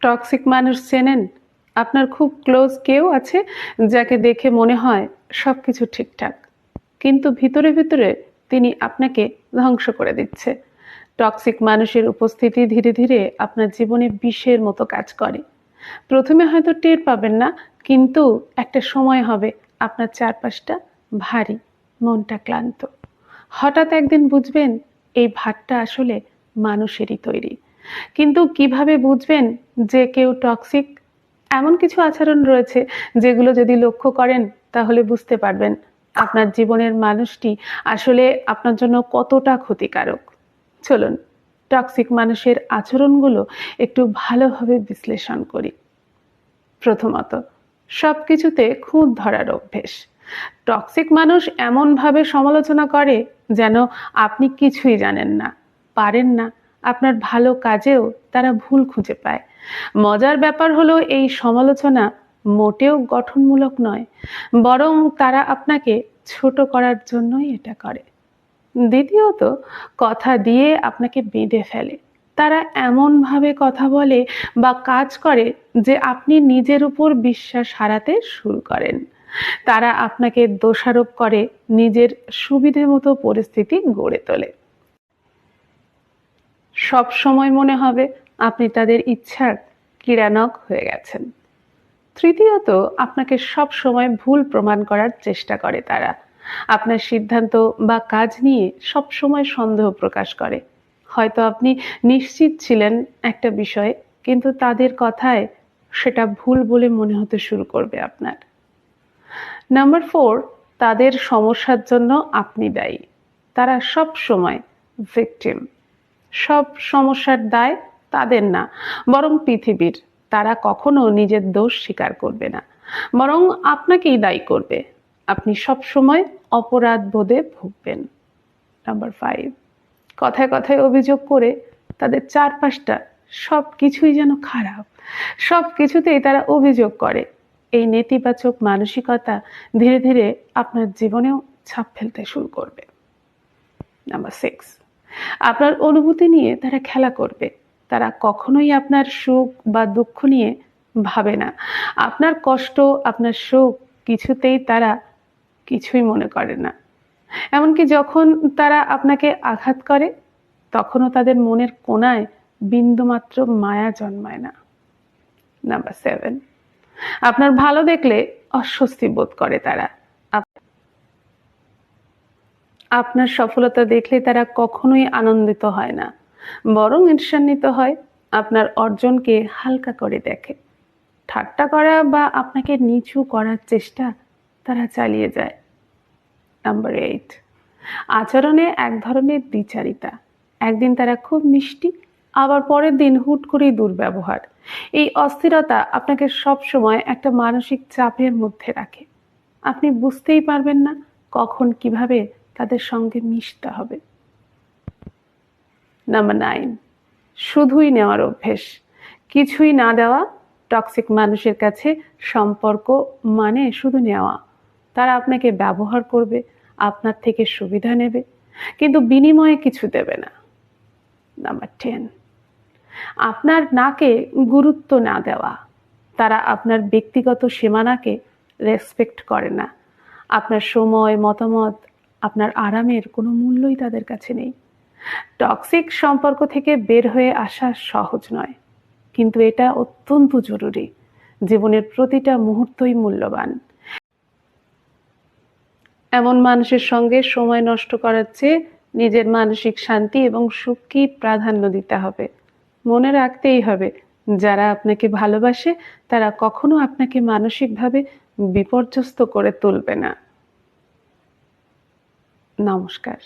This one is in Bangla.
টক্সিক মানুষ চেনেন? আপনার খুব ক্লোজ কেউ আছে যাকে দেখে মনে হয় সবকিছু ঠিকঠাক, কিন্তু ভিতরে ভিতরে তিনি আপনাকে ধ্বংস করে দিচ্ছে। টক্সিক মানুষের উপস্থিতি ধীরে ধীরে আপনার জীবনে বিষের মতো কাজ করে। প্রথমে হয়তো টের পাবেন না, কিন্তু একটা সময় হবে আপনার চারপাশটা ভারী, মনটা ক্লান্ত। হঠাৎ একদিন বুঝবেন এই ভারটা আসলে মানুষেরই তৈরি। কিন্তু কিভাবে বুঝবেন যে কেউ টক্সিক? এমন কিছু আচরণ রয়েছে যেগুলো যদি লক্ষ্য করেন তাহলে বুঝতে পারবেন আপনার জীবনের মানুষটি আসলে আপনার জন্য কতটা ক্ষতিকারক। চলুন টক্সিক মানুষের আচরণগুলো একটু ভালোভাবে বিশ্লেষণ করি। প্রথমত, সবকিছুতে খুঁত ধরার অভ্যেস। টক্সিক মানুষ এমনভাবে সমালোচনা করে যেন আপনি কিছুই জানেন না, পারেন না। আপনার ভালো কাজেও তারা ভুল খুঁজে পায়। মজার ব্যাপার হলো এই সমালোচনা মোটেও গঠনমূলক নয়, বরং তারা আপনাকে ছোট করার জন্যই এটা করে। দ্বিতীয়ত, কথা দিয়ে আপনাকে বেঁধে ফেলে। তারা এমনভাবে কথা বলে বা কাজ করে যে আপনি নিজের উপর বিশ্বাস হারাতে শুরু করেন। তারা আপনাকে দোষারোপ করে, নিজের সুবিধে মতো পরিস্থিতি গড়ে তোলে। সব সময় মনে হবে আপনি তাদের ইচ্ছার ক্রীড়ানক হয়ে গেছেন। তৃতীয়ত, আপনাকে সব সময় ভুল প্রমাণ করার চেষ্টা করে তারা। আপনার সিদ্ধান্ত বা কাজ নিয়ে সব সময় সন্দেহ প্রকাশ করে। হয়তো আপনি নিশ্চিত ছিলেন একটা বিষয়ে, কিন্তু তাদের কথায় সেটা ভুল বলে মনে হতে শুরু করবে আপনার। নাম্বার 4, তাদের সমস্যার জন্য আপনি দায়ী। তারা সব সময় ভিকটিম। সব সমস্যার দায় তাদের না, বরং পৃথিবীর। তারা কখনো নিজের দোষ স্বীকার করবে না, বরং আপনাকেই দায়ী করবে। আপনি সব সময় অপরাধ বোধে ভুগবেন। নাম্বার 5, কথায় কথায় অভিযোগ করে তাদের চারপাশটা সব কিছুই যেন খারাপ। সব কিছুতেই তারা অভিযোগ করে। এই নেতিবাচক মানসিকতা ধীরে ধীরে আপনার জীবনেও ছাপ ফেলতে শুরু করবে। নাম্বার 6, আপনার অনুভূতি নিয়ে তারা খেলা করবে। তারা কখনোই আপনার সুখ বা দুঃখ নিয়ে ভাবে না। আপনার কষ্ট, আপনার সুখ কিছুতেই তারা কিছুই মনে করে না। এমনকি যখন তারা আপনাকে আঘাত করে, তখনও তাদের মনের কোণায় বিন্দুমাত্র মায়া জন্মায় না। নাম্বার 7, আপনার ভালো দেখলে অস্বস্তি বোধ করে তারা। আপনার সফলতা দেখলে তারা কখনোই আনন্দিত হয় না, বরং ঈর্ষান্বিত হয়। আপনার অর্জনকে হালকা করে দেখে। ঠাট্টা করা বা আপনাকে নিচু করার চেষ্টা তারা চালিয়ে যায়। নাম্বার 8, আচরণে এক ধরনের দ্বিচারিতা। একদিন তারা খুব মিষ্টি, আবার পরের দিন হুট করেই দুর্ব্যবহার। এই অস্থিরতা আপনাকে সব সময় একটা মানসিক চাপের মধ্যে রাখে। আপনি বুঝতেই পারবেন না কখন কিভাবে তাদের সঙ্গে মিশতে হবে। নাম্বার 9, শুধুই নেওয়ার অভ্যেস, কিছুই না দেওয়া। টক্সিক মানুষের কাছে সম্পর্ক মানে শুধু নেওয়া। তারা আপনাকে ব্যবহার করবে, আপনার থেকে সুবিধা নেবে, কিন্তু বিনিময়ে কিছু দেবে না। নাম্বার 10, আপনার নাকে গুরুত্ব না দেওয়া। তারা আপনার ব্যক্তিগত সীমানাকে রেসপেক্ট করে না। আপনার সময়, মতামত, আপনার আরামের কোনো মূল্যই তাদের কাছে নেই। টক্সিক সম্পর্ক থেকে বের হয়ে আসা সহজ নয়, কিন্তু এটা অত্যন্ত জরুরি। জীবনের প্রতিটা মুহূর্তই মূল্যবান। এমন মানুষের সঙ্গে সময় নষ্ট করার চেয়ে নিজের মানসিক শান্তি এবং সুখকেই প্রাধান্য দিতে হবে। মনে রাখতেই হবে, যারা আপনাকে ভালোবাসে তারা কখনো আপনাকে মানসিকভাবে বিপর্যস্ত করে তুলবে না। নমস্কার।